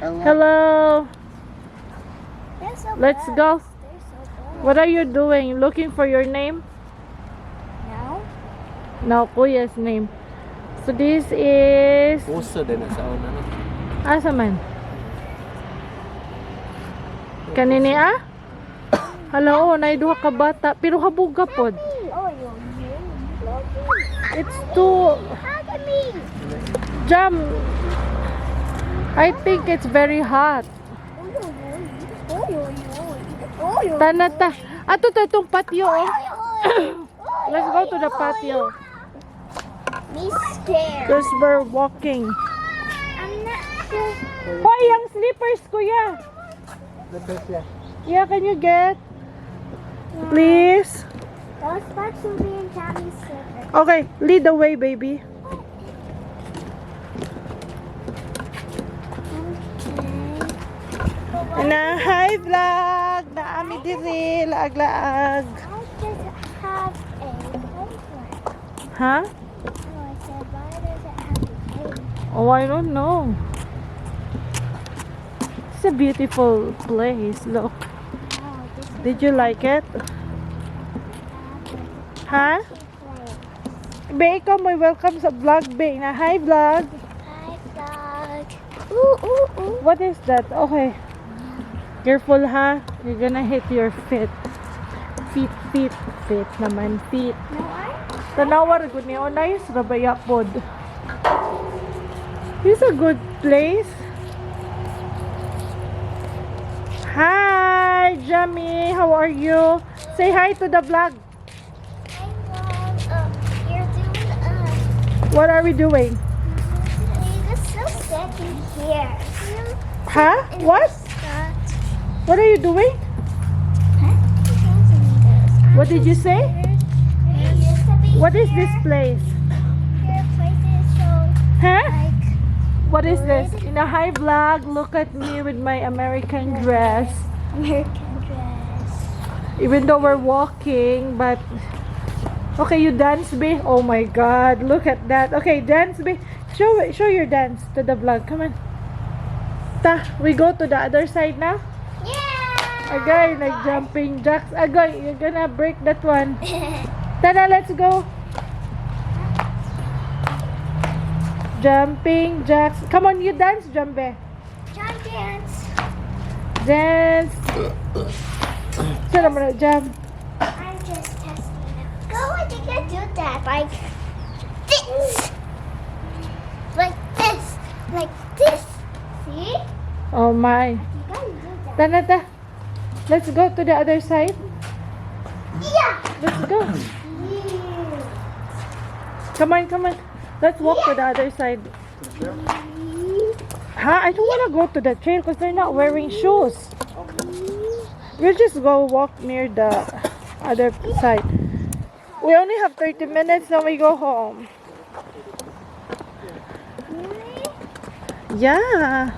Hello. Let's go. They're so boring. What are you doing? Looking for your name? No? No, Kuya's name. So this is... Puso din sa una no. Asa man? Kanini ah? Hello, naiduha ka bata. Pero habuga pod. Oh, you're It's too... Look at me. Jam. I think it's very hot. Tanata. Ato to itong patio. Oh. Let's go to the patio. Me scared. Because we're walking. I'm not sure. Hoy, yung slippers, kuya. Yeah, can you get? Please. Those spots will be in Tommy's slippers. Okay, lead the way, baby. Na hi vlog, na ami diri laag-laag. I just have a boyfriend. Huh? No, I said, why does it have a Oh, I don't know. It's a beautiful place. Look. Oh, this is Did you like it? Huh? a place. Be, ikaw may welcome sa vlog, Be. Na hi vlog. Hi, vlog. Ooh, ooh, ooh. What is that? Okay. Careful ha. You're gonna hit your feet. Feet naman. Feet. No, I? Tanawar good ni Onay. Rabaya pod. This is a good place. Hi, Jamie. How are you? Say hi to the vlog. Hi, vlog. You're doing, What are we doing? it's so sad in here. Huh? What? What are you doing? What did you say? What is this place? Huh? What is this? In a high vlog, look at me with my American dress. American dress. Even though we're walking, but... Okay, you dance, Be. Oh my God, look at that. Okay, dance, Be. Show your dance to the vlog. Come on. Ta, we go to the other side now. Yeah! Agay, like jumping jacks. Agay, you're gonna break that one. Tara, let's go. Jumping jacks. Come on, you dance, Jambe. John dance. Dance. Saan naman na jump? I'm just testing it. Go, I think I do that. Like this. Like this. Like this. See? Oh my. You gotta do that. Tanata. Let's go to the other side. Yeah! Let's go. Yeah. Come on. Let's walk to the other side. Huh? I don't want to go to the trail because they're not wearing shoes. We'll just go walk near the other side. We only have 30 minutes, then we go home. Really? Yeah.